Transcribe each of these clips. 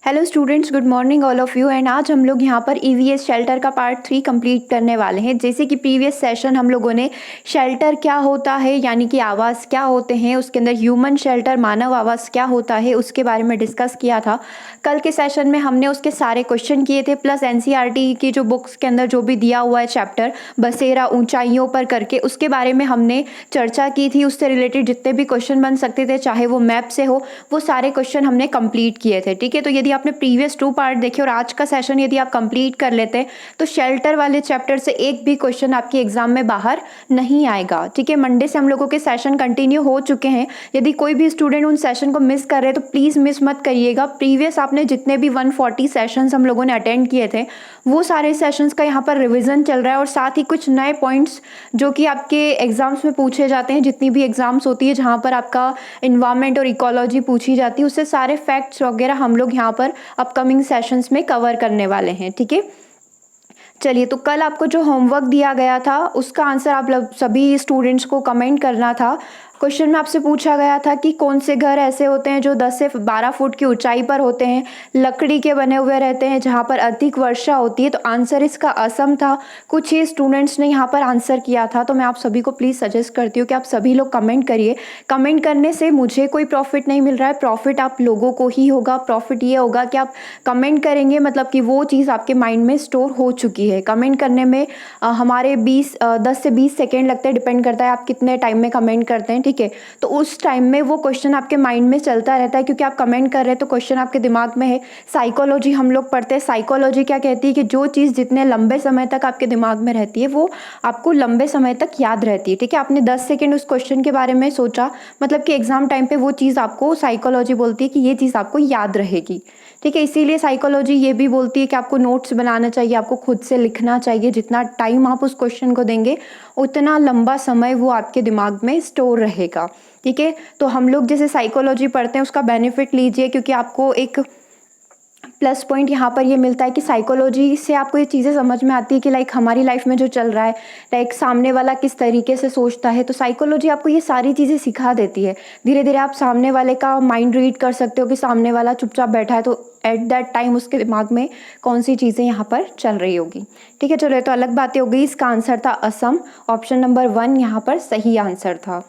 Hello students, good morning all of you. And आज हम लोग यहाँ पर ईवीएस शेल्टर का पार्ट 3 कंप्लीट करने वाले हैं। जैसे कि प्रीवियस सेशन हम लोगों ने शेल्टर क्या होता है यानी कि आवास क्या होते हैं, उसके अंदर ह्यूमन शेल्टर मानव आवास क्या होता है उसके बारे में डिस्कस किया था। कल के सेशन में हमने उसके सारे क्वेश्चन किए थे, प्लस एनसीईआरटी की जो बुक्स के अंदर जो भी दिया हुआ है चैप्टर बसेरा ऊंचाइयों पर करके, उसके बारे में हमने चर्चा की थी। उससे रिलेटेड जितने भी क्वेश्चन बन सकते थे, चाहे वो मैप से हो, वो सारे क्वेश्चन हमने कंप्लीट किए थे। ठीक है, तो यदि आपने प्रीवियस 2 पार्ट देखे और आज का सेशन यदि आप कंप्लीट कर लेते हैं तो शेल्टर वाले चैप्टर से एक भी क्वेश्चन आपके एग्जाम में बाहर नहीं आएगा। ठीक है, मंडे से हम लोगों के सेशन कंटिन्यू हो चुके हैं। यदि कोई भी स्टूडेंट उन सेशन को मिस कर रहे हैं तो प्लीज़ मिस मत करिएगा। प्रीवियस आपने जितने भी 140 सेशंस हम लोगों ने अटेंड किए थे, वो सारे सेशंस का यहाँ पर रिवीजन चल रहा है और साथ ही कुछ नए पॉइंट्स जो कि आपके एग्जाम्स में पूछे जाते हैं। जितनी भी एग्जाम्स होती है जहाँ पर आपका इन्वायरमेंट और इकोलॉजी पूछी जाती है, उससे सारे फैक्ट्स वगैरह हम लोग यहाँ पर अपकमिंग सेशंस में कवर करने वाले हैं। ठीक है, चलिए, तो कल आपको जो होमवर्क दिया गया था उसका आंसर आप लोग सभी स्टूडेंट्स को कमेंट करना था। क्वेश्चन में आपसे पूछा गया था कि कौन से घर ऐसे होते हैं जो 10 से 12 फुट की ऊंचाई पर होते हैं, लकड़ी के बने हुए रहते हैं, जहां पर अधिक वर्षा होती है। तो आंसर इसका असम था। कुछ ही स्टूडेंट्स ने यहाँ पर आंसर किया था, तो मैं आप सभी को प्लीज़ सजेस्ट करती हूँ कि आप सभी लोग कमेंट करिए। कमेंट करने से मुझे कोई प्रॉफिट नहीं मिल रहा है, प्रॉफिट आप लोगों को ही होगा। प्रॉफिट ये होगा कि आप कमेंट करेंगे, मतलब कि वो चीज़ आपके माइंड में स्टोर हो चुकी है। कमेंट करने में हमारे 10 से 20 सेकेंड लगते हैं, डिपेंड करता है आप कितने टाइम में कमेंट करते हैं। ठीक है, तो उस टाइम में वो क्वेश्चन आपके माइंड में चलता रहता है, क्योंकि आप कमेंट कर रहे हैं तो क्वेश्चन आपके दिमाग में है। साइकोलॉजी हम लोग पढ़ते हैं। साइकोलॉजी क्या कहती है कि जो चीज़ जितने लंबे समय तक आपके दिमाग में रहती है वो आपको लंबे समय तक याद रहती है। ठीक है, आपने 10 सेकेंड उस क्वेश्चन के बारे में सोचा, मतलब कि एग्जाम टाइम पे वो चीज़ आपको साइकोलॉजी बोलती है कि ये चीज़ आपको याद रहेगी। ठीक है, इसीलिए साइकोलॉजी ये भी बोलती है कि आपको नोट्स बनाना चाहिए, आपको खुद से लिखना चाहिए। जितना टाइम आप उस क्वेश्चन को देंगे उतना लंबा समय वो आपके दिमाग में स्टोर रहेगा। ठीक है, तो हम लोग जैसे साइकोलॉजी पढ़ते हैं उसका बेनिफिट लीजिए, क्योंकि आपको एक प्लस पॉइंट यहाँ पर ये मिलता है कि साइकोलॉजी से आपको ये चीज़ें समझ में आती है कि लाइक हमारी लाइफ में जो चल रहा है, लाइक सामने वाला किस तरीके से सोचता है। तो साइकोलॉजी आपको ये सारी चीज़ें सिखा देती है। धीरे धीरे आप सामने वाले का माइंड रीड कर सकते हो कि सामने वाला चुपचाप बैठा है तो एट दैट टाइम उसके दिमाग में कौन सी चीज़ें यहाँ पर चल रही होगी। ठीक है, चलो, ये तो अलग बातें हो गई। इसका आंसर था असम। ऑप्शन नंबर 1 यहाँ पर सही आंसर था।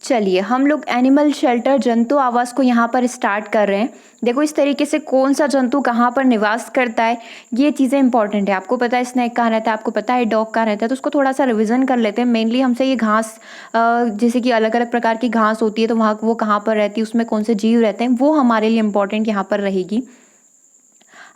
चलिए, हम लोग एनिमल शेल्टर जंतु आवास को यहाँ पर स्टार्ट कर रहे हैं। देखो, इस तरीके से कौन सा जंतु कहाँ पर निवास करता है, ये चीज़ें इंपॉर्टेंट है। आपको पता है स्नेक कहाँ रहता है, आपको पता है डॉग कहाँ रहता है, तो उसको थोड़ा सा रिवीजन कर लेते हैं। मेनली हमसे ये घास, जैसे कि अलग अलग प्रकार की घास होती है तो वहाँ वो कहाँ पर रहती है, उसमें कौन से जीव रहते हैं, वो हमारे लिए इंपॉर्टेंट यहाँ पर रहेगी।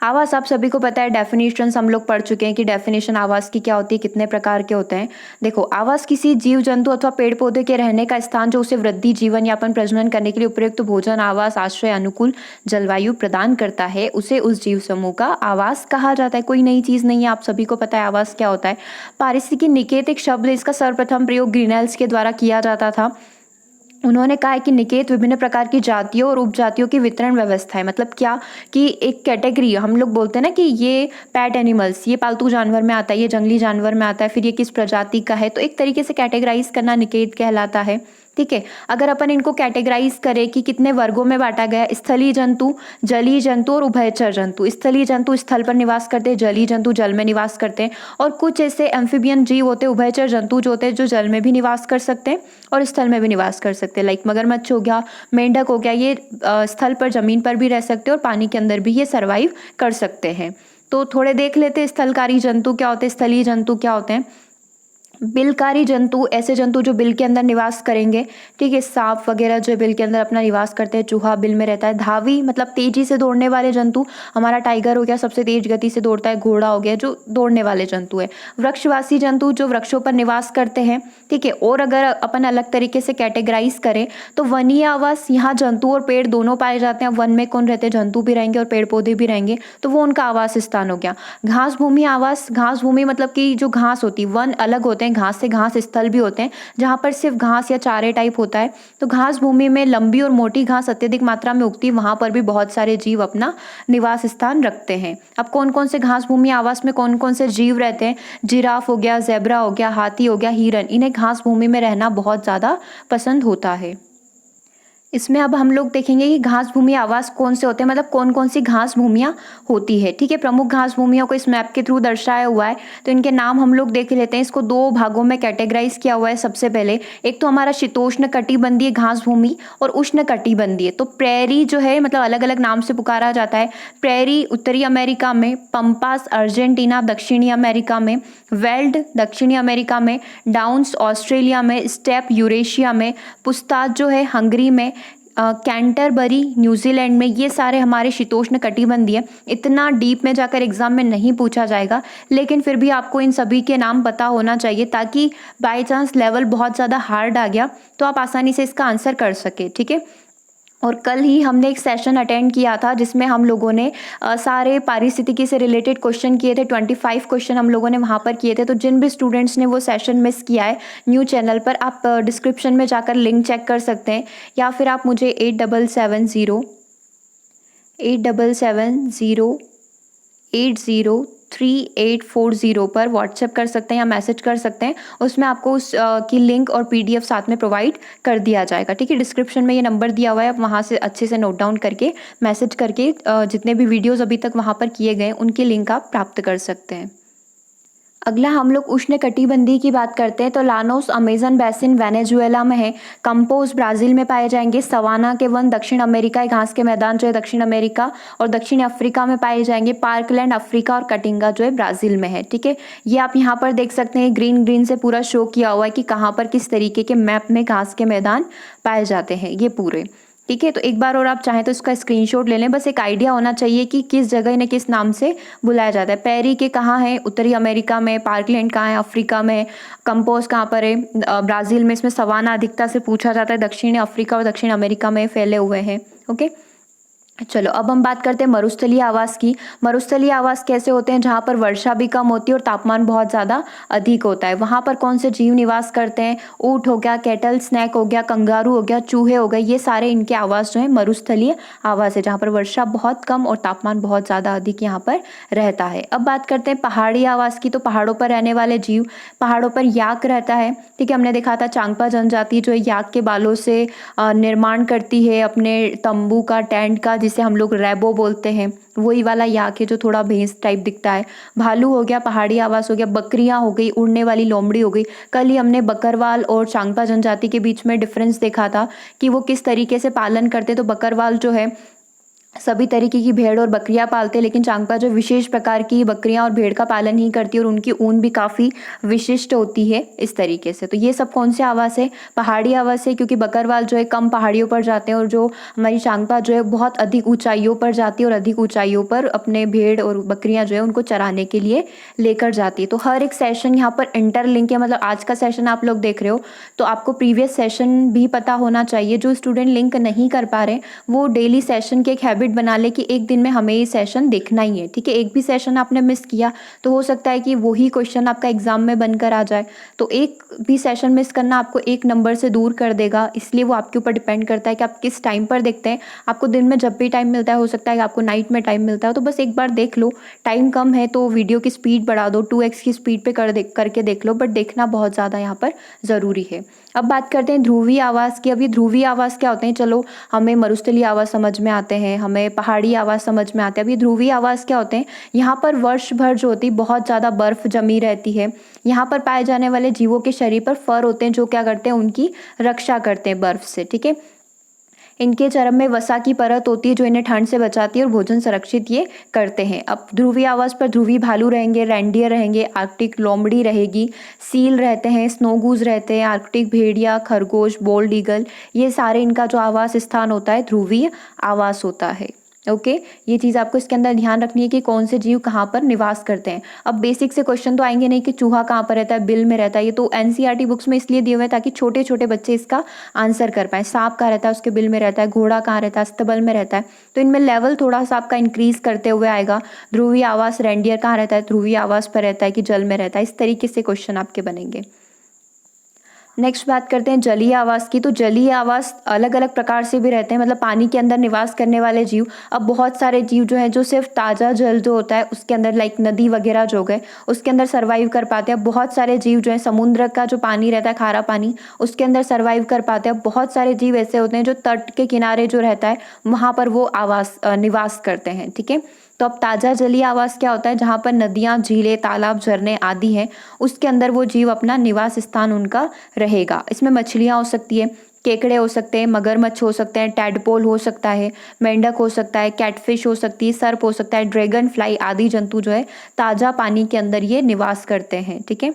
आवास आप सभी को पता है, डेफिनेशंस हम लोग पढ़ चुके हैं कि डेफिनेशन आवास की क्या होती है, कितने प्रकार के होते हैं। देखो, आवास किसी जीव जंतु अथवा पेड़ पौधे के रहने का स्थान जो उसे वृद्धि, जीवन यापन, प्रजनन करने के लिए उपयुक्त भोजन, आवास, आश्रय, अनुकूल जलवायु प्रदान करता है, उसे उस जीव समूह का आवास कहा जाता है। कोई नई चीज नहीं है, आप सभी को पता है आवास क्या होता है। पारिस्थितिकी निकेत एक शब्द, इसका सर्वप्रथम प्रयोग ग्रीनहाउस के द्वारा किया जाता था। उन्होंने कहा है कि निकेत विभिन्न प्रकार की जातियों और उपजातियों की वितरण व्यवस्था है। मतलब क्या कि एक कैटेगरी हम लोग बोलते हैं ना कि ये पैट एनिमल्स, ये पालतू जानवर में आता है, ये जंगली जानवर में आता है, फिर ये किस प्रजाति का है, तो एक तरीके से कैटेगराइज करना निकेत कहलाता है। ठीक है, अगर अपन इनको कैटेगराइज करें कि कितने वर्गों में बांटा गया, स्थलीय जंतु, जलीय जंतु और उभयचर जंतु। स्थलीय जंतु स्थल पर निवास करते हैं, जलीय जंतु जल में निवास करते हैं, और कुछ ऐसे एम्फीबियन जीव होते हैं, उभयचर जंतु जो होते हैं जो जल में भी निवास कर सकते हैं और स्थल में भी निवास कर सकते हैं। लाइक मगरमच्छ हो गया, मेंढक हो गया, ये स्थल पर जमीन पर भी रह सकते हैं और पानी के अंदर भी ये सर्वाइव कर सकते हैं। तो थोड़े देख लेते हैं स्थलकारी जंतु क्या होते हैं, स्थलीय जंतु क्या होते हैं। बिलकारी जंतु, ऐसे जंतु जो बिल के अंदर निवास करेंगे। ठीक है, सांप वगैरह जो बिल के अंदर अपना निवास करते हैं, चूहा बिल में रहता है। धावी मतलब तेजी से दौड़ने वाले जंतु, हमारा टाइगर हो गया, सबसे तेज गति से दौड़ता है। घोड़ा हो गया जो दौड़ने वाले जंतु है। वृक्षवासी जंतु जो वृक्षों पर निवास करते हैं। ठीक है, और अगर अपन अलग तरीके से कैटेगराइज करें तो वनीय आवास, यहाँ जंतु और पेड़ दोनों पाए जाते हैं। वन में कौन रहते हैं, जंतु भी रहेंगे और पेड़ पौधे भी रहेंगे, तो वो उनका आवास स्थान हो गया। घास भूमि आवास, घास भूमि मतलब कि जो घास होती है, वन अलग होते हैं, घास से घास स्थल भी होते हैं जहाँ पर सिर्फ घास या चारे टाइप होता है। तो घास भूमि में लंबी और मोटी घास अत्यधिक मात्रा में उगती है, वहां पर भी बहुत सारे जीव अपना निवास स्थान रखते हैं। अब कौन कौन से घास भूमि आवास में कौन कौन से जीव रहते हैं, जिराफ हो गया, जेब्रा हो गया, हाथी हो गया, हिरन, इन्हें घास भूमि में रहना बहुत ज्यादा पसंद होता है। इसमें अब हम लोग देखेंगे कि घास भूमि आवास कौन से होते हैं, मतलब कौन कौन सी घास भूमियाँ होती है। ठीक है, प्रमुख घास भूमियों को इस मैप के थ्रू दर्शाया हुआ है। तो इनके नाम हम लोग देख लेते हैं। इसको दो भागों में कैटेगराइज किया हुआ है। सबसे पहले एक तो हमारा शीतोष्ण कटिबंधीय घास भूमि और उष्ण कटिबंधीय। तो प्रेरी जो है मतलब अलग अलग नाम से पुकारा जाता है। प्रेरी उत्तरी अमेरिका में, पंपास अर्जेंटीना दक्षिणी अमेरिका में, वेल्ड दक्षिणी अमेरिका में, डाउन्स ऑस्ट्रेलिया में, स्टेप यूरेशिया में, पुस्ताद जो है हंगरी में, कैंटरबरी न्यूजीलैंड में। ये सारे हमारे शीतोष्ण कटिबंधीय। इतना डीप में जाकर एग्जाम में नहीं पूछा जाएगा, लेकिन फिर भी आपको इन सभी के नाम पता होना चाहिए, ताकि बाय चांस लेवल बहुत ज़्यादा हार्ड आ गया तो आप आसानी से इसका आंसर कर सके। ठीक है, और कल ही हमने एक सेशन अटेंड किया था जिसमें हम लोगों ने सारे पारिस्थितिकी से रिलेटेड क्वेश्चन किए थे। 25 क्वेश्चन हम लोगों ने वहाँ पर किए थे। तो जिन भी स्टूडेंट्स ने वो सेशन मिस किया है न्यू चैनल पर, आप डिस्क्रिप्शन में जाकर लिंक चेक कर सकते हैं, या फिर आप मुझे 8770 पर व्हाट्सएप कर सकते हैं या मैसेज कर सकते हैं। उसमें आपको उस की लिंक और पीडीएफ साथ में प्रोवाइड कर दिया जाएगा। ठीक है, डिस्क्रिप्शन में ये नंबर दिया हुआ है, आप वहाँ से अच्छे से नोट डाउन करके मैसेज करके जितने भी वीडियोस अभी तक वहाँ पर किए गए उनकी लिंक आप प्राप्त कर सकते हैं। अगला हम लोग उष्ण कटिबंधीय की बात करते हैं। तो लानोस अमेजन बेसिन वेनेजुएला में है, कंपोज ब्राज़ील में पाए जाएंगे, सवाना के वन दक्षिण अमेरिका, घास के मैदान जो है दक्षिण अमेरिका और दक्षिण अफ्रीका में पाए जाएंगे, पार्कलैंड अफ्रीका और कटिंगा जो है ब्राज़ील में है। ठीक है, ये आप यहाँ पर देख सकते हैं, ग्रीन ग्रीन से पूरा शो किया हुआ है कि कहाँ पर किस तरीके के मैप में घास के मैदान पाए जाते हैं ये पूरे। ठीक है, तो एक बार और आप चाहें तो इसका स्क्रीनशॉट ले लें, बस एक आइडिया होना चाहिए कि किस जगह इन्हें किस नाम से बुलाया जाता है। पेरी के कहाँ है, उत्तरी अमेरिका में, पार्कलैंड कहाँ है, अफ्रीका में, कंपोज कहाँ पर है, ब्राज़ील में। इसमें सवाना अधिकता से पूछा जाता है, दक्षिण अफ्रीका और दक्षिण अमेरिका में फैले हुए हैं। ओके, चलो अब हम बात करते हैं मरुस्थलीय आवास की। मरुस्थलीय आवास कैसे होते हैं, जहाँ पर वर्षा भी कम होती है और तापमान बहुत ज़्यादा अधिक होता है। वहाँ पर कौन से जीव निवास करते हैं, ऊँट हो गया, कैटल स्नैक हो गया, कंगारू हो गया, चूहे हो गए, ये सारे इनके आवास जो है मरुस्थलीय आवास है, जहाँ पर वर्षा बहुत कम और तापमान बहुत ज़्यादा अधिक यहाँ पर रहता है। अब बात करते हैं पहाड़ी आवास की। तो पहाड़ों पर रहने वाले जीव, पहाड़ों पर याक रहता है। ठीक है, हमने देखा था चांगपा जनजाति जो है याक के बालों से निर्माण करती है अपने तंबू का, टेंट का, जिसे हम लोग रैबो बोलते हैं। वही वाला याक है जो थोड़ा भैंस टाइप दिखता है। भालू हो गया, पहाड़ी आवास हो गया, बकरियां हो गई, उड़ने वाली लोमड़ी हो गई। कल ही हमने बकरवाल और चांगपा जनजाति के बीच में डिफरेंस देखा था कि वो किस तरीके से पालन करते। तो बकरवाल जो है सभी तरीके की भेड़ और बकरियां पालते हैं, लेकिन चांगपा जो विशेष प्रकार की बकरियां और भेड़ का पालन ही करती है और उनकी ऊन भी काफ़ी विशिष्ट होती है इस तरीके से। तो ये सब कौन से आवास है, पहाड़ी आवास है, क्योंकि बकरवाल जो है कम पहाड़ियों पर जाते हैं और जो हमारी चांगपा जो है बहुत अधिक ऊंचाइयों पर जाती है और अधिक ऊंचाइयों पर अपने भेड़ और बकरियां जो है उनको चराने के लिए लेकर जाती है। तो हर एक सेशन यहाँ पर इंटरलिंक है, मतलब आज का सेशन आप लोग देख रहे हो तो आपको प्रीवियस सेशन भी पता होना चाहिए। जो स्टूडेंट लिंक नहीं कर पा रहे वो डेली सेशन की एक हैबिट बना ले कि एक दिन में हमें ये सेशन देखना ही है। ठीक है, एक भी सेशन आपने मिस किया तो हो सकता है कि वही क्वेश्चन आपका एग्जाम में बनकर आ जाए। तो एक भी सेशन मिस करना आपको एक नंबर से दूर कर देगा, इसलिए वो आपके ऊपर डिपेंड करता है कि आप किस टाइम पर देखते हैं। आपको दिन में जब भी टाइम मिलता है, हो सकता है कि आपको नाइट में टाइम मिलता है, तो बस एक बार देख लो। टाइम कम है तो वीडियो की स्पीड बढ़ा दो, 2x की स्पीड पे करके देख लो, बट देखना बहुत ज़्यादा यहाँ पर ज़रूरी है। अब बात करते हैं ध्रुवीय आवास की। अब ये ध्रुवीय आवास क्या होते हैं, चलो हमें मरुस्थलीय आवास समझ में आते हैं, हमें पहाड़ी आवास समझ में आते हैं। अब ये ध्रुवीय आवास क्या होते हैं, यहाँ पर वर्ष भर जो होती है बहुत ज़्यादा बर्फ जमी रहती है। यहाँ पर पाए जाने वाले जीवों के शरीर पर फर होते हैं जो क्या करते हैं, उनकी रक्षा करते हैं बर्फ से। ठीक है, इनके चरम में वसा की परत होती है जो इन्हें ठंड से बचाती है और भोजन संरक्षित ये करते हैं। अब ध्रुवीय आवास पर ध्रुवी भालू रहेंगे, रेंडियर रहेंगे, आर्कटिक लोमड़ी रहेगी, सील रहते हैं, स्नोगूज रहते हैं, आर्कटिक भेड़िया, खरगोश, बोल्ड ईगल, ये सारे इनका जो आवास स्थान होता है ध्रुवीय आवास होता है। ओके, ये चीज़ आपको इसके अंदर ध्यान रखनी है कि कौन से जीव कहाँ पर निवास करते हैं। अब बेसिक से क्वेश्चन तो आएंगे नहीं कि चूहा कहाँ पर रहता है, बिल में रहता है, ये तो एनसीईआरटी बुक्स में इसलिए दिए हुए हैं ताकि छोटे छोटे बच्चे इसका आंसर कर पाए। सांप कहाँ रहता है, उसके बिल में रहता है, घोड़ा कहाँ रहता है, स्तबल में रहता है। तो इनमें लेवल थोड़ा सा आपका इंक्रीज करते हुए आएगा। ध्रुवीय आवास, रेंडियर कहाँ रहता है, ध्रुवीय आवास पर रहता है कि जल में रहता है, इस तरीके से क्वेश्चन आपके बनेंगे। नेक्स्ट बात करते हैं जलीय आवास की। तो जलीय आवास अलग अलग प्रकार से भी रहते हैं, मतलब पानी के अंदर निवास करने वाले जीव। अब बहुत सारे जीव जो हैं जो सिर्फ ताज़ा जल जो होता है उसके अंदर, लाइक नदी वगैरह जो गए, उसके अंदर सर्वाइव कर पाते हैं। बहुत सारे जीव जो हैं समुद्र का जो पानी रहता है, खारा पानी, उसके अंदर सर्वाइव कर पाते हैं। बहुत सारे जीव ऐसे होते हैं जो तट के किनारे जो रहता है वहाँ पर वो निवास करते हैं। ठीक है, तो अब ताज़ा जलीय आवास क्या होता है, जहाँ पर नदियाँ, झीलें, तालाब, झरने आदि हैं, उसके अंदर वो जीव अपना निवास स्थान उनका रहेगा। इसमें मछलियाँ हो सकती है, केकड़े हो सकते हैं, मगरमच्छ हो सकते हैं, टैडपोल हो सकता है, मेंढक हो सकता है, कैटफिश हो सकती है, सर्प हो सकता है, ड्रैगन फ्लाई आदि जंतु जो है ताज़ा पानी के अंदर ये निवास करते हैं। ठीक है,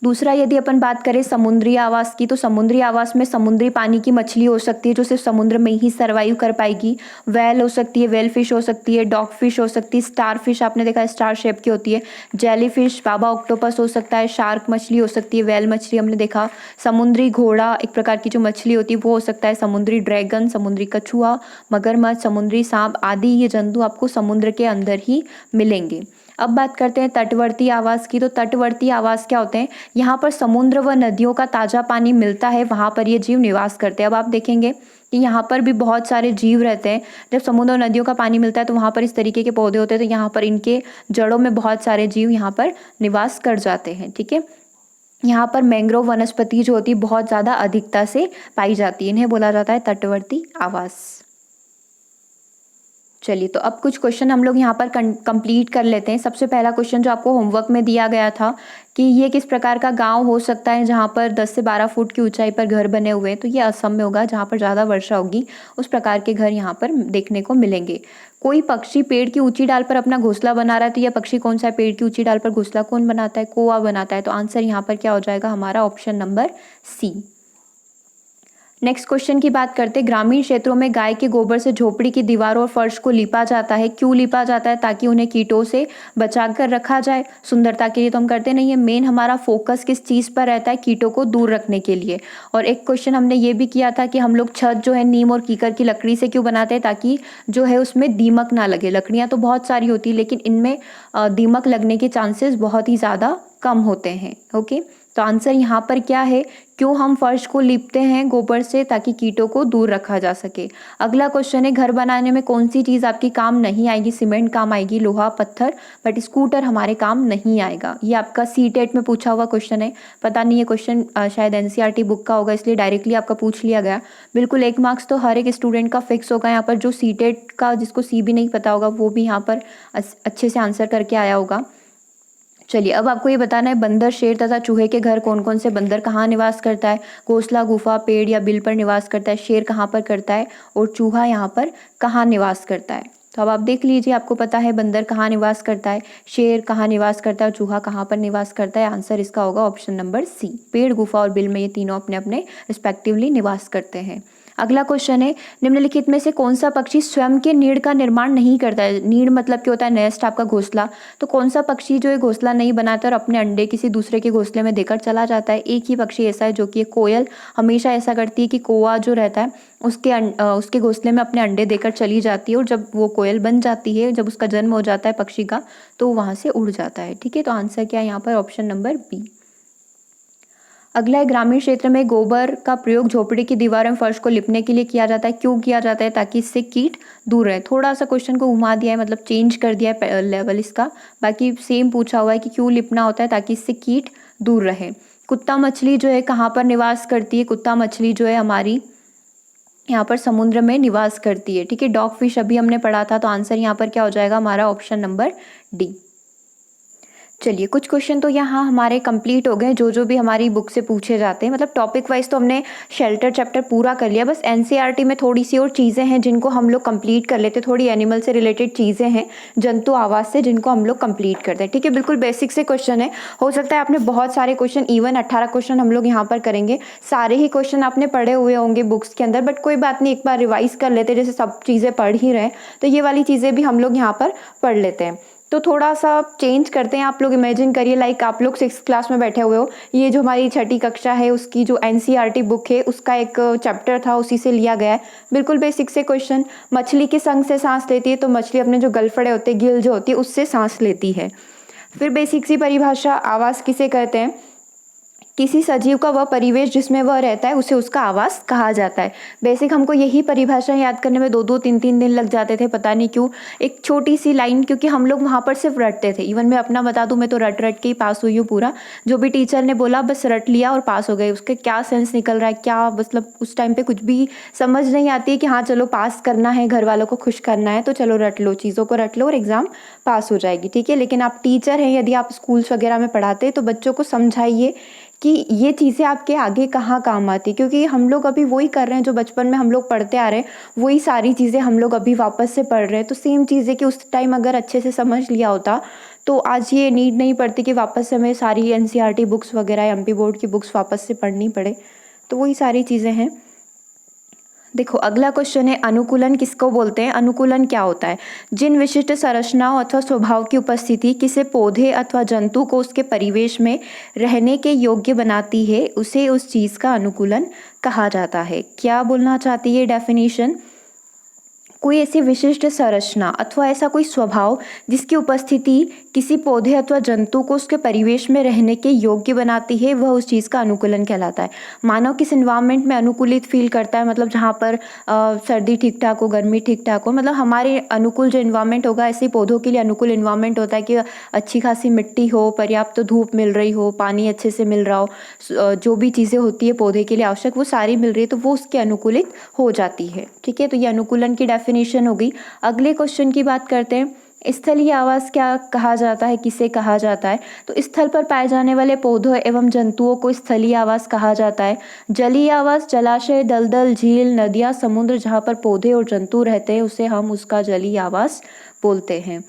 दूसरा यदि अपन बात करें समुद्री आवास की, तो समुद्री आवास में समुद्री पानी की मछली हो सकती है जो सिर्फ समुद्र में ही सर्वाइव कर पाएगी। वेल हो सकती है, वेल फिश हो सकती है, डॉग फिश हो सकती है, स्टार फिश आपने देखा है स्टार शेप की होती है, जेली फिश, बाबा ऑक्टोपस हो सकता है, शार्क मछली हो सकती है, वेल मछली हमने देखा, समुद्री घोड़ा एक प्रकार की जो मछली होती है वो हो सकता है, समुद्री ड्रैगन, समुद्री कछुआ, मगरमच्छ, समुद्री सांप आदि ये जंतु आपको समुद्र के अंदर ही मिलेंगे। अब बात करते हैं तटवर्ती आवास की। तो तटवर्ती आवास क्या होते हैं, यहाँ पर समुद्र व नदियों का ताज़ा पानी मिलता है, वहाँ पर ये जीव निवास करते हैं। अब आप देखेंगे कि यहाँ पर भी बहुत सारे जीव रहते हैं। जब समुद्र और नदियों का पानी मिलता है तो वहाँ पर इस तरीके के पौधे होते हैं, तो यहाँ पर इनके जड़ों में बहुत सारे जीव यहाँ पर निवास कर जाते हैं। ठीक है, यहाँ पर मैंग्रोव वनस्पति जो होती है बहुत ज़्यादा अधिकता से पाई जाती है, इन्हें बोला जाता है तटवर्ती आवास। चलिए, तो अब कुछ क्वेश्चन हम लोग यहाँ पर कंप्लीट कर लेते हैं। सबसे पहला क्वेश्चन जो आपको होमवर्क में दिया गया था कि ये किस प्रकार का गांव हो सकता है जहाँ पर 10 से 12 फुट की ऊंचाई पर घर बने हुए हैं, तो ये असम में होगा जहाँ पर ज़्यादा वर्षा होगी, उस प्रकार के घर यहाँ पर देखने को मिलेंगे। कोई पक्षी पेड़ की ऊंची डाल पर अपना घोंसला बना रहा है, तो यह पक्षी कौन सा है, पेड़ की ऊंची डाल पर घोंसला कौन बनाता है, कौवा बनाता है। तो आंसर यहाँ पर क्या हो जाएगा हमारा, option number C. Next question की बात करते हैं। ग्रामीण क्षेत्रों में गाय के गोबर से झोपड़ी की दीवारों और फर्श को लिपा जाता है, क्यों लिपा जाता है, ताकि उन्हें कीटों से बचा कर रखा जाए। सुंदरता के लिए तो हम करते नहीं है, मेन हमारा फोकस किस चीज़ पर रहता है, कीटों को दूर रखने के लिए। और एक क्वेश्चन हमने ये भी किया था कि हम लोग छत जो है नीम और कीकर की लकड़ी से क्यों बनाते हैं, ताकि जो है उसमें दीमक ना लगे। लकड़ियाँ तो बहुत सारी होती है लेकिन इनमें दीमक लगने के चांसेस बहुत ही ज़्यादा कम होते हैं। ओके, तो आंसर यहाँ पर क्या है, क्यों हम फर्श को लीपते हैं गोबर से, ताकि कीटों को दूर रखा जा सके। अगला क्वेश्चन है, घर बनाने में कौन सी चीज़ आपकी काम नहीं आएगी, सीमेंट काम आएगी, लोहा पत्थर, बट स्कूटर हमारे काम नहीं आएगा। ये आपका सीटेट में पूछा हुआ क्वेश्चन है। पता नहीं ये क्वेश्चन शायद एनसीईआरटी बुक का होगा, इसलिए डायरेक्टली आपका पूछ लिया गया। बिल्कुल 1 मार्क्स तो हर एक स्टूडेंट का फिक्स होगा यहाँ पर। जो सीटेट का जिसको सी भी नहीं पता होगा वो भी यहाँ पर अच्छे से आंसर करके आया होगा। चलिए, अब आपको ये बताना है बंदर, शेर तथा चूहे के घर कौन कौन से। बंदर कहाँ निवास करता है, घोंसला, गुफा, पेड़ या बिल पर निवास करता है। शेर कहाँ पर करता है और चूहा यहाँ पर कहाँ निवास करता है। तो अब आप देख लीजिए, आपको पता है बंदर कहाँ निवास करता है, शेर कहाँ निवास करता है और चूहा कहाँ पर निवास करता है। आंसर इसका होगा ऑप्शन नंबर सी, पेड़, गुफा और बिल में ये तीनों अपने अपने रिस्पेक्टिवली निवास करते हैं। अगला क्वेश्चन है, निम्नलिखित में से कौन सा पक्षी स्वयं के नीड़ का निर्माण नहीं करता है। नीड़ मतलब क्या होता है, नेस्ट, आपका घोंसला। तो कौन सा पक्षी जो है घोंसला नहीं बनाता और अपने अंडे किसी दूसरे के घोंसले में देकर चला जाता है। एक ही पक्षी ऐसा है जो कि कोयल हमेशा ऐसा करती है कि कौवा जो रहता है उसके घोंसले में अपने अंडे देकर चली जाती है, और जब वो कोयल बन जाती है, जब उसका जन्म हो जाता है पक्षी का, तो वहाँ से उड़ जाता है। ठीक है, तो आंसर क्या है यहाँ पर, ऑप्शन नंबर बी। अगला है, ग्रामीण क्षेत्र में गोबर का प्रयोग झोपड़ी की दीवार एवं फर्श को लिपने के लिए किया जाता है, क्यों किया जाता है, ताकि इससे कीट दूर रहे। थोड़ा सा क्वेश्चन को घुमा दिया है, मतलब चेंज कर दिया है लेवल इसका, बाकी सेम पूछा हुआ है कि क्यों लिपना होता है, ताकि इससे कीट दूर रहे। कुत्ता मछली जो है कहाँ पर निवास करती है, कुत्ता मछली जो है हमारी यहाँ पर समुद्र में निवास करती है। ठीक है, डॉग फिश अभी हमने पढ़ा था, तो आंसर यहाँ पर क्या हो जाएगा हमारा, ऑप्शन नंबर डी। चलिए, कुछ क्वेश्चन तो यहाँ हमारे कंप्लीट हो गए, जो भी हमारी बुक से पूछे जाते हैं। मतलब टॉपिक वाइज तो हमने शेल्टर चैप्टर पूरा कर लिया, बस एनसीईआरटी में थोड़ी सी और चीज़ें हैं जिनको हम लोग कंप्लीट कर लेते हैं। थोड़ी एनिमल से रिलेटेड चीज़ें हैं, जंतु आवास से, जिनको हम लोग कंप्लीट करते हैं। ठीक है, बिल्कुल बेसिक से क्वेश्चन है, हो सकता है आपने बहुत सारे क्वेश्चन, इवन 18 क्वेश्चन हम लोग यहाँ पर करेंगे। सारे ही क्वेश्चन आपने पढ़े हुए होंगे बुक्स के अंदर, बट कोई बात नहीं, एक बार रिवाइज कर लेते हैं। जैसे सब चीज़ें पढ़ ही रहे तो ये वाली चीज़ें भी हम लोग यहाँ पर पढ़ लेते हैं। तो थोड़ा सा चेंज करते हैं। आप लोग इमेजिन करिए, लाइक आप लोग 6th क्लास में बैठे हुए हो, ये जो हमारी 6ठी कक्षा है उसकी जो एनसीईआरटी बुक है उसका एक चैप्टर था, उसी से लिया गया है। बिल्कुल बेसिक से क्वेश्चन, मछली के संग से सांस लेती है, तो मछली अपने जो गलफड़े होते हैं, गिल जो होती है, उससे सांस लेती है। फिर बेसिक सी परिभाषा, आवास किसे कहते हैं, किसी सजीव का वह परिवेश जिसमें वह रहता है उसे उसका आवास कहा जाता है। बेसिक हमको यही परिभाषा याद करने में 2-2 3-3 दिन लग जाते थे, पता नहीं क्यों। एक छोटी-सी लाइन, क्योंकि हम लोग वहाँ पर सिर्फ रटते थे। इवन मैं अपना बता दूँ, मैं तो रट-रट के ही पास हुई हूँ पूरा। जो भी टीचर ने बोला बस रट लिया और पास हो गए। उसके क्या सेंस निकल रहा है, क्या मतलब उस टाइम पे कुछ भी समझ नहीं आती है कि हाँ चलो पास करना है, घर वालों को खुश करना है तो चलो रट लो, चीज़ों को रट लो और एग्ज़ाम पास हो जाएगी, ठीक है। लेकिन आप टीचर हैं, यदि आप स्कूल्स वगैरह में पढ़ाते हैं तो बच्चों को समझाइए कि ये चीज़ें आपके आगे कहाँ काम आती, क्योंकि हम लोग अभी वही कर रहे हैं जो बचपन में हम लोग पढ़ते आ रहे हैं, वही सारी चीज़ें हम लोग अभी वापस से पढ़ रहे हैं। तो सेम चीज़ है कि उस टाइम अगर अच्छे से समझ लिया होता तो आज ये नीड नहीं पड़ती कि वापस से हमें सारी एनसीईआरटी बुक्स वगैरह, एमपी बोर्ड की बुक्स वापस से पढ़नी पड़े। तो वही सारी चीज़ें हैं। देखो अगला क्वेश्चन है, अनुकूलन किसको बोलते हैं? अनुकूलन क्या होता है? जिन विशिष्ट संरचनाओं अथवा स्वभाव की उपस्थिति किसी पौधे अथवा जंतु को उसके परिवेश में रहने के योग्य बनाती है, उसे उस चीज़ का अनुकूलन कहा जाता है। क्या बोलना चाहती है डेफिनेशन? कोई ऐसी विशिष्ट संरचना अथवा ऐसा कोई स्वभाव जिसकी उपस्थिति किसी पौधे अथवा जंतु को उसके परिवेश में रहने के योग्य बनाती है, वह उस चीज़ का अनुकूलन कहलाता है। मानव किस इन्वायरमेंट में अनुकूलित फील करता है, मतलब जहाँ पर सर्दी ठीक ठाक हो, गर्मी ठीक ठाक हो, मतलब हमारे अनुकूल जो इन्वायरमेंट होगा, ऐसे ही पौधों के लिए अनुकूल इन्वायरमेंट होता है कि अच्छी खासी मिट्टी हो, पर्याप्त धूप मिल रही हो, पानी अच्छे से मिल रहा हो, जो भी चीज़ें होती है पौधे के लिए आवश्यक वो सारी मिल रही है, तो वो उसके अनुकूलित हो जाती है, ठीक है। तो ये अनुकूलन की डेफिनेशन हो गई। अगले क्वेश्चन की बात करते हैं, स्थलीय आवास क्या कहा जाता है, किसे कहा जाता है? तो स्थल पर पाए जाने वाले पौधों एवं जंतुओं को स्थलीय आवास कहा जाता है। जलीय आवास जलाशय, दलदल, झील, नदियाँ, समुद्र जहाँ पर पौधे और जंतु रहते हैं उसे हम उसका जलीय आवास बोलते हैं।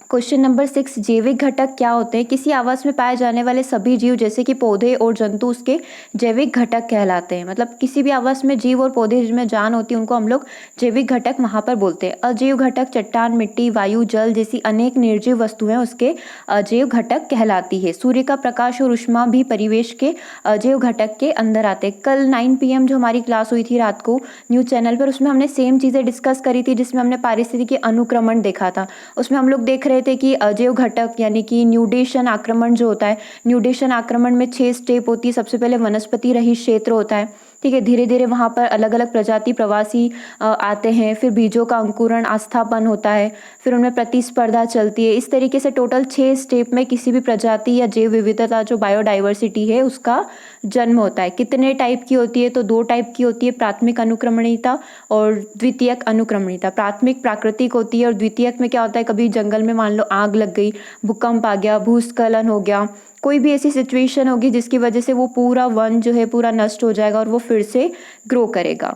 क्वेश्चन नंबर 6, जैविक घटक क्या होते हैं? किसी आवास में पाए जाने वाले सभी जीव जैसे कि पौधे और जंतु उसके जैविक घटक कहलाते हैं। मतलब किसी भी आवास में जीव और पौधे जिनमें जान होती है उनको हम लोग जैविक घटक वहाँ पर बोलते हैं। अजैव घटक चट्टान, मिट्टी, वायु, जल जैसी अनेक निर्जीव वस्तुएं उसके अजैव घटक कहलाती है। सूर्य का प्रकाश और ऊष्मा भी परिवेश के अजैव घटक के अंदर आते हैं। कल 9 PM जो हमारी क्लास हुई थी रात को न्यूज़ चैनल पर, उसमें हमने सेम चीज़ें डिस्कस करी थी, जिसमें हमने पारिस्थितिकी अनुक्रमण देखा था। उसमें हम लोग देख रहे थे कि अजैव घटक यानी कि न्यूडेशन आक्रमण जो होता है, न्यूडेशन आक्रमण में 6 स्टेप होती है। सबसे पहले वनस्पति रहित क्षेत्र होता है, ठीक है। धीरे धीरे वहाँ पर अलग अलग प्रजाति प्रवासी आते हैं, फिर बीजों का अंकुरण, आस्थापन होता है, फिर उनमें प्रतिस्पर्धा चलती है। इस तरीके से टोटल 6 स्टेप में किसी भी प्रजाति या जैव विविधता जो बायोडाइवर्सिटी है उसका जन्म होता है। कितने टाइप की होती है? तो 2 टाइप की होती है, प्राथमिक अनुक्रमणीयता और द्वितीयक अनुक्रमणीयता। प्राथमिक प्राकृतिक होती है और द्वितीयक में क्या होता है, कभी जंगल में मान लो आग लग गई, भूकंप आ गया, भूस्खलन हो गया, कोई भी ऐसी सिचुएशन होगी जिसकी वजह से वो पूरा वन जो है पूरा नष्ट हो जाएगा और वो फिर से ग्रो करेगा।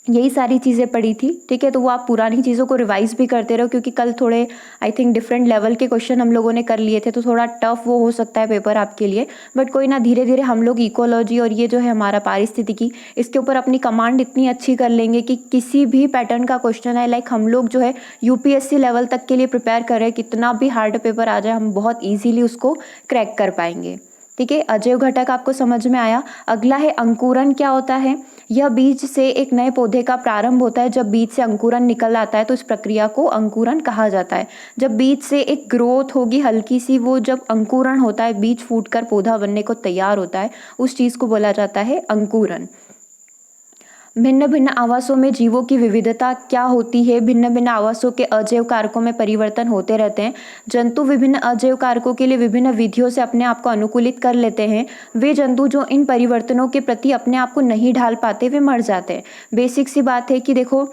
यही सारी चीज़ें पढ़ी थी, ठीक है। तो वो आप पुरानी चीज़ों को रिवाइज भी करते रहो, क्योंकि कल थोड़े आई थिंक डिफरेंट लेवल के क्वेश्चन हम लोगों ने कर लिए थे, तो थोड़ा टफ वो हो सकता है पेपर आपके लिए। बट कोई ना, धीरे धीरे हम लोग इकोलॉजी और ये जो है हमारा पारिस्थितिकी, इसके ऊपर अपनी कमांड इतनी अच्छी कर लेंगे कि किसी भी पैटर्न का क्वेश्चन है, लाइक हम लोग जो है यूपीएससी लेवल तक के लिए प्रिपेयर कर रहे हैं, कितना भी हार्ड पेपर आ जाए हम बहुत ईजिली उसको क्रैक कर पाएंगे, ठीक है। अजैव घटक आपको समझ में आया। अगला है अंकुरन क्या होता है? यह बीज से एक नए पौधे का प्रारंभ होता है। जब बीज से अंकुरन निकल आता है तो इस प्रक्रिया को अंकुरन कहा जाता है। जब बीज से एक ग्रोथ होगी हल्की सी, वो जब अंकुरन होता है, बीज फूटकर पौधा बनने को तैयार होता है, उस चीज को बोला जाता है अंकुरन। भिन्न भिन्न आवासों में जीवों की विविधता क्या होती है? भिन्न भिन्न आवासों के अजैव कारकों में परिवर्तन होते रहते हैं। जंतु विभिन्न अजैव कारकों के लिए विभिन्न विधियों से अपने आप को अनुकूलित कर लेते हैं। वे जंतु जो इन परिवर्तनों के प्रति अपने आप को नहीं ढाल पाते वे मर जाते हैं। बेसिक सी बात है कि देखो,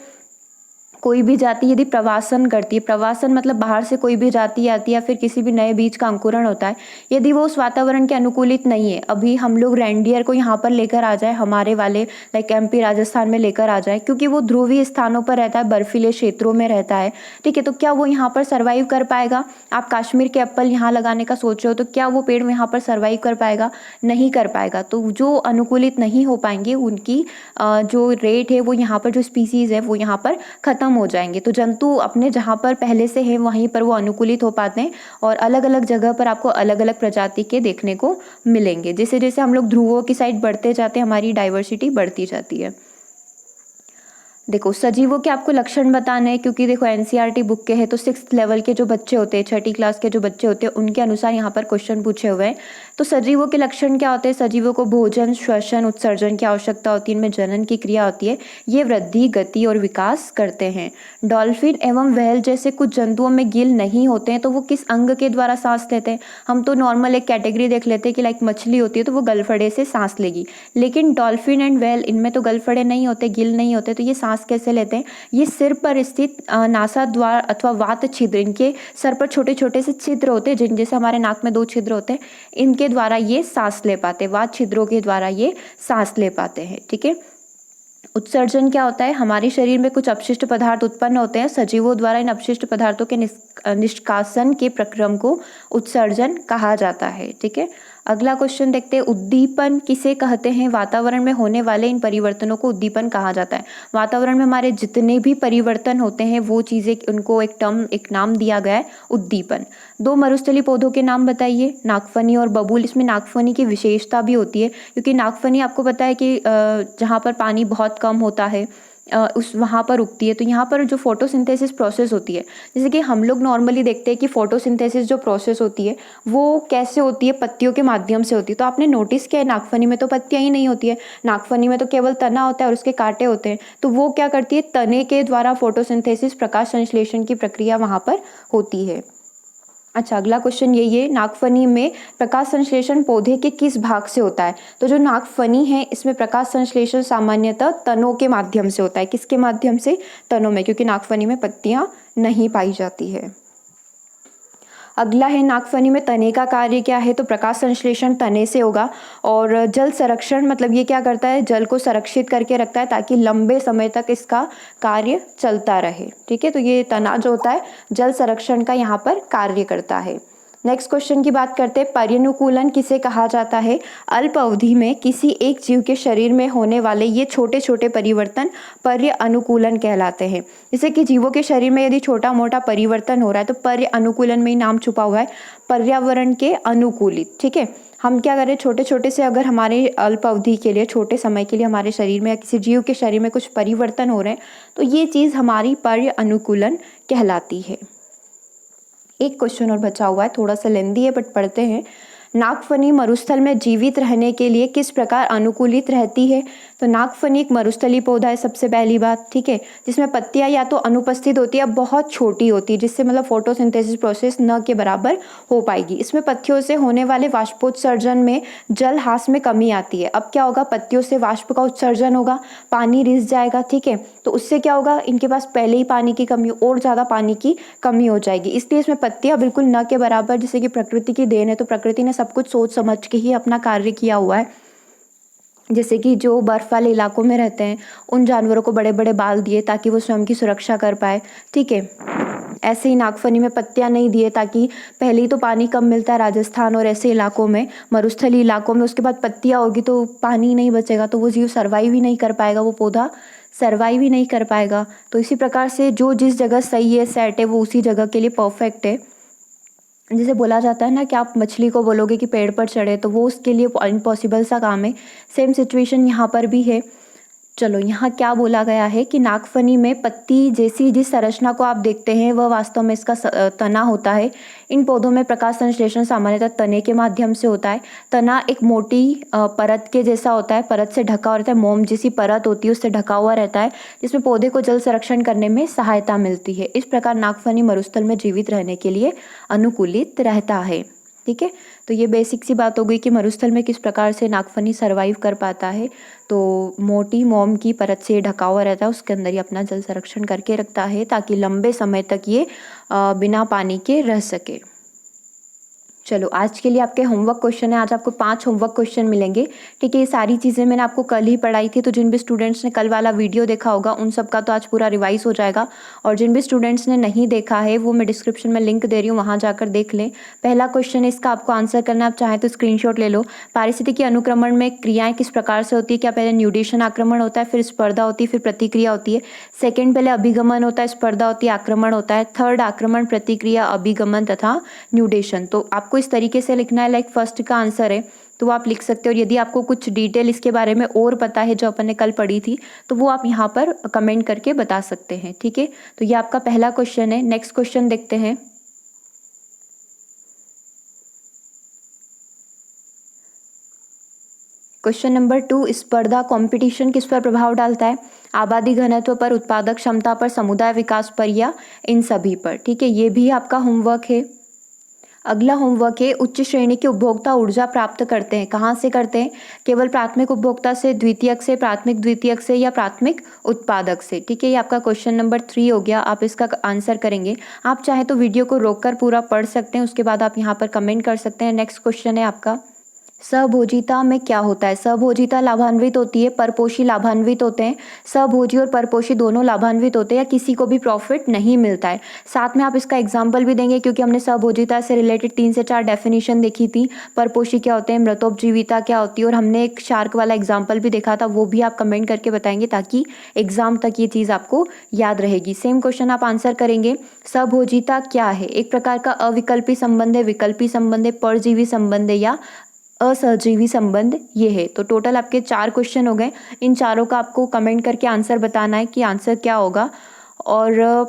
कोई भी जाति यदि प्रवासन करती है, प्रवासन मतलब बाहर से कोई भी जाति आती है या फिर किसी भी नए बीज का अंकुरण होता है, यदि वो उस वातावरण के अनुकूलित नहीं है, अभी हम लोग रेंडियर को यहाँ पर लेकर आ जाए, हमारे वाले लाइक एमपी राजस्थान में लेकर आ जाए, क्योंकि वो ध्रुवीय स्थानों पर रहता है, बर्फीले क्षेत्रों में रहता है, ठीक है। तो क्या वो यहाँ पर सर्वाइव कर पाएगा? आप कश्मीर के एप्पल यहाँ लगाने का सोच रहे हो, तो क्या वो पेड़ यहाँ पर सर्वाइव कर पाएगा? नहीं कर पाएगा। तो जो अनुकूलित नहीं हो पाएंगे उनकी जो रेट है वो यहाँ पर, जो स्पीसीज है वो यहाँ पर खत्म हो जाएंगे। तो जंतु अपने जहाँ पर पहले से हैं वहीं पर वो अनुकूलित हो पाते हैं, और अलग अलग जगह पर आपको अलग अलग प्रजाति के देखने को मिलेंगे। जैसे जैसे हम लोग ध्रुवों की साइड बढ़ते जाते हैं, हमारी डाइवर्सिटी बढ़ती जाती है। देखो सजीवों के आपको लक्षण बताने हैं, क्योंकि देखो एनसीईआरटी बुक के हैं तो 6th लेवल के जो बच्चे होते हैं, 6ठी क्लास के जो बच्चे होते हैं, उनके अनुसार यहाँ पर क्वेश्चन पूछे हुए हैं। तो सजीवों के लक्षण क्या होते हैं? सजीवों को भोजन, श्वसन, उत्सर्जन की आवश्यकता होती है, इनमें जनन की क्रिया होती है, ये वृद्धि, गति और विकास करते हैं। डॉल्फिन एवं व्हेल जैसे कुछ जंतुओं में गिल नहीं होते हैं, तो वो किस अंग के द्वारा सांस लेते हैं? हम तो नॉर्मल एक कैटेगरी देख लेते हैं कि लाइक मछली होती है तो वो गलफड़े से सांस लेगी, लेकिन डॉल्फिन एंड व्हेल इनमें तो गलफड़े नहीं होते, गिल नहीं होते, तो ये सांस कैसे लेते हैं? ये सिर पर स्थित नासा द्वार अथवा वात छिद्र, इनके सर पर छोटे छोटे से छिद्र होते हैं, जिन जैसे हमारे नाक में 2 छिद्र होते हैं, इनके द्वारा ये सांस ले पाते हैं, वात छिद्रों के द्वारा ये सांस ले पाते हैं। ठीक है। उत्सर्जन क्या होता है? हमारे शरीर में कुछ अपशिष्ट पदार्थ उत्पन्न होते हैं, सजीवों द्वारा इन अपशिष्ट पदार्थों के निष्कासन के प्रक्रम को उत्सर्जन कहा जाता है। ठीक है। अगला क्वेश्चन देखते हैं, उद्दीपन किसे कहते हैं? वातावरण में होने वाले इन परिवर्तनों को उद्दीपन कहा जाता है। वातावरण में हमारे जितने भी परिवर्तन होते हैं वो चीज़ें, उनको एक नाम दिया गया है, उद्दीपन। 2 मरुस्थलीय पौधों के नाम बताइए, नागफनी और बबूल। इसमें नागफनी की विशेषता भी होती है, क्योंकि नागफनी आपको पता है कि जहाँ पर पानी बहुत कम होता है उस वहाँ पर उगती है। तो यहाँ पर जो फोटोसिंथेसिस प्रोसेस होती है, जैसे कि हम लोग नॉर्मली देखते हैं कि फोटोसिंथेसिस जो प्रोसेस होती है वो कैसे होती है? पत्तियों के माध्यम से होती है। तो आपने नोटिस किया है नागफनी में तो पत्तियाँ ही नहीं होती है, नागफनी में तो केवल तना होता है और उसके कांटे होते हैं। तो वो क्या करती है? तने के द्वारा फोटोसिंथेसिस, प्रकाश संश्लेषण की प्रक्रिया वहाँ पर होती है। अच्छा, अगला क्वेश्चन यही है, नागफनी में प्रकाश संश्लेषण पौधे के किस भाग से होता है? तो जो नागफनी है इसमें प्रकाश संश्लेषण सामान्यतः तनों के माध्यम से होता है। किसके माध्यम से? तनों में, क्योंकि नागफनी में पत्तियां नहीं पाई जाती है। अगला है, नागफनी में तने का कार्य क्या है? तो प्रकाश संश्लेषण तने से होगा। और जल संरक्षण, मतलब ये क्या करता है? जल को संरक्षित करके रखता है ताकि लंबे समय तक इसका कार्य चलता रहे। ठीक है। तो ये तना जो होता है जल संरक्षण का यहाँ पर कार्य करता है। नेक्स्ट क्वेश्चन की बात करते हैं, पर्यानुकूलन किसे कहा जाता है? अल्प अवधि में किसी एक जीव के शरीर में होने वाले ये छोटे छोटे परिवर्तन पर्य अनुकूलन कहलाते हैं। जैसे कि जीवों के शरीर में यदि छोटा मोटा परिवर्तन हो रहा है तो पर्य अनुकूलन में ही नाम छुपा हुआ है, पर्यावरण के अनुकूलित। ठीक है। हम क्या करें, छोटे छोटे से अगर हमारे अल्प अवधि के लिए, छोटे समय के लिए हमारे शरीर में या किसी जीव के शरीर में कुछ परिवर्तन हो रहे हैं तो ये चीज़ हमारी पर्य अनुकूलन कहलाती है। एक क्वेश्चन और बचा हुआ है, थोड़ा सा लेंदी है बट पढ़ते हैं। नागफनी मरुस्थल में जीवित रहने के लिए किस प्रकार अनुकूलित रहती है? तो नागफनी एक मरुस्थलीय पौधा है, सबसे पहली बात। ठीक है। जिसमें पत्तियां या तो अनुपस्थित होती है, बहुत छोटी होती है, जिससे मतलब फोटोसिंथेसिस प्रोसेस न के बराबर हो पाएगी। इसमें पत्तियों से होने वाले वाष्पोत्सर्जन में जल ह्रास में कमी आती है। अब क्या होगा? पत्तियों से वाष्प का उत्सर्जन होगा, पानी रिस जाएगा। ठीक है। तो उससे क्या होगा? इनके पास पहले ही पानी की कमी, और ज़्यादा पानी की कमी हो जाएगी, इसलिए इसमें पत्तियां बिल्कुल न के बराबर, जैसे कि प्रकृति की देन है तो प्रकृति ने सब कुछ सोच समझ के ही अपना कार्य किया हुआ है। जैसे कि जो बर्फ वाले इलाकों में रहते हैं उन जानवरों को बड़े बड़े बाल दिए ताकि वो स्वयं की सुरक्षा कर पाए। ठीक है। ऐसे ही नागफनी में पत्तियां नहीं दिए ताकि पहले ही तो पानी कम मिलता है राजस्थान और ऐसे इलाकों में, मरुस्थलीय इलाकों में, उसके बाद पत्तियां होगी तो पानी नहीं बचेगा, तो वो जीव सर्वाइव ही नहीं कर पाएगा, वो पौधा सर्वाइव ही नहीं कर पाएगा। तो इसी प्रकार से जो जिस जगह सही है, सेट है, वो उसी जगह के लिए परफेक्ट है। जैसे बोला जाता है ना कि आप मछली को बोलोगे कि पेड़ पर चढ़े तो वो उसके लिए इम्पॉसिबल सा काम है। सेम सिचुएशन यहाँ पर भी है। चलो, यहाँ क्या बोला गया है कि नागफनी में पत्ती जैसी जिस संरचना को आप देखते हैं वह वास्तव में इसका तना होता है। इन पौधों में प्रकाश संश्लेषण सामान्यतः तने के माध्यम से होता है। तना एक मोटी परत के जैसा होता है, परत से ढका हुआ रहता है, मोम जैसी परत होती है उससे ढका हुआ रहता है, जिसमें पौधे को जल संरक्षण करने में सहायता मिलती है। इस प्रकार नागफनी मरुस्थल में जीवित रहने के लिए अनुकूलित रहता है। ठीक है। तो ये बेसिक सी बात हो गई कि मरुस्थल में किस प्रकार से नागफनी सरवाइव कर पाता है। तो मोटी मोम की परत से ढका हुआ रहता है, उसके अंदर ही अपना जल संरक्षण करके रखता है ताकि लंबे समय तक ये बिना पानी के रह सके। चलो, आज के लिए आपके होमवर्क क्वेश्चन है, आज आपको 5 होमवर्क क्वेश्चन मिलेंगे। ठीक है। ये सारी चीज़ें मैंने आपको कल ही पढ़ाई थी, तो जिन भी स्टूडेंट्स ने कल वाला वीडियो देखा होगा उन सब का तो आज पूरा रिवाइज हो जाएगा, और जिन भी स्टूडेंट्स ने नहीं देखा है वो मैं डिस्क्रिप्शन में लिंक दे रही हूँ, वहाँ जाकर देख लें। पहला क्वेश्चन है, इसका आपको आंसर करना, आप चाहें तो स्क्रीनशॉट ले लो। पारिस्थितिकी अनुक्रमण में क्रियाएं किस प्रकार से होती है? क्या पहले न्यूडेशन आक्रमण होता है, फिर स्पर्धा होती है, फिर प्रतिक्रिया होती है? सेकेंड, पहले अभिगमन होता है, स्पर्धा होती है, आक्रमण होता है। थर्ड, आक्रमण, प्रतिक्रिया, अभिगमन तथा न्यूडेशन। तो आपको इस तरीके से लिखना है, लाइक फर्स्ट का आंसर है तो वो आप लिख सकते हो। और यदि आपको कुछ डिटेल इसके बारे में और पता है जो अपन ने कल पढ़ी थी, तो वो आप यहाँ पर कमेंट करके बता सकते हैं। ठीक है, तो ये आपका पहला क्वेश्चन है। नेक्स्ट क्वेश्चन देखते हैं। क्वेश्चन नंबर 2, स्पर्धा कंपटीशन किस पर प्रभाव डालता है? आबादी घनत्व पर, उत्पादक क्षमता पर, समुदाय विकास पर, या इन सभी पर? ठीक है, ये भी आपका होमवर्क है। अगला होमवर्क है, उच्च श्रेणी के उपभोक्ता ऊर्जा प्राप्त करते हैं। कहाँ से करते हैं? केवल प्राथमिक उपभोक्ता से, द्वितीयक से, प्राथमिक द्वितीयक से, या प्राथमिक उत्पादक से? ठीक है, ये आपका क्वेश्चन नंबर 3 हो गया। आप इसका आंसर करेंगे। आप चाहे तो वीडियो को रोककर पूरा पढ़ सकते हैं, उसके बाद आप यहाँ पर कमेंट कर सकते हैं। नेक्स्ट क्वेश्चन है आपका, सहभोजिता में क्या होता है? सहभोजिता लाभान्वित होती है, परपोषी लाभान्वित होते हैं, सहभोजी और परपोषी दोनों लाभान्वित होते हैं, या किसी को भी प्रॉफिट नहीं मिलता है। साथ में आप इसका एग्जाम्पल भी देंगे, क्योंकि हमने सहभोजिता से रिलेटेड 3 से 4 डेफिनेशन देखी थी। परपोषी क्या होते हैं, मृतोपजीविता क्या होती है, और हमने एक शार्क वाला एग्जाम्पल भी देखा था, वो भी आप कमेंट करके बताएंगे ताकि एग्जाम तक ये चीज़ आपको याद रहेगी। सेम क्वेश्चन आप आंसर करेंगे। सहभोजिता क्या है? एक प्रकार का अविकल्पी संबंध है, विकल्पी संबंध है, परजीवी संबंध है, या असहजीवी संबंध ये है। तो टोटल आपके 4 क्वेश्चन हो गए। इन चारों का आपको कमेंट करके आंसर बताना है कि आंसर क्या होगा। और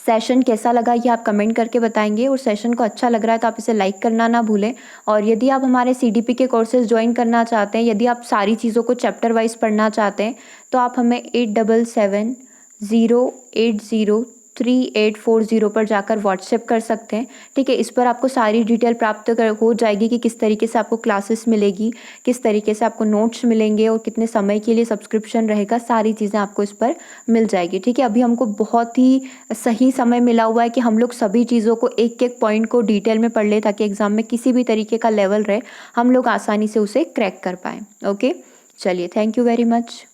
सेशन कैसा लगा ये आप कमेंट करके बताएंगे। और सेशन को अच्छा लग रहा है तो आप इसे लाइक करना ना भूलें। और यदि आप हमारे CDP के कोर्सेज ज्वाइन करना चाहते हैं, यदि आप सारी चीज़ों को चैप्टर वाइज पढ़ना चाहते हैं, तो आप हमें 8770803840 पर जाकर व्हाट्सएप कर सकते हैं। ठीक है, इस पर आपको सारी डिटेल प्राप्त हो जाएगी कि किस तरीके से आपको क्लासेस मिलेगी, किस तरीके से आपको नोट्स मिलेंगे, और कितने समय के लिए सब्सक्रिप्शन रहेगा। सारी चीज़ें आपको इस पर मिल जाएगी। ठीक है, अभी हमको बहुत ही सही समय मिला हुआ है कि हम लोग सभी चीज़ों को एक एक पॉइंट को डिटेल में पढ़ लें, ताकि एग्जाम में किसी भी तरीके का लेवल रहे हम लोग आसानी से उसे क्रैक कर पाएँ। ओके, चलिए, थैंक यू वेरी मच।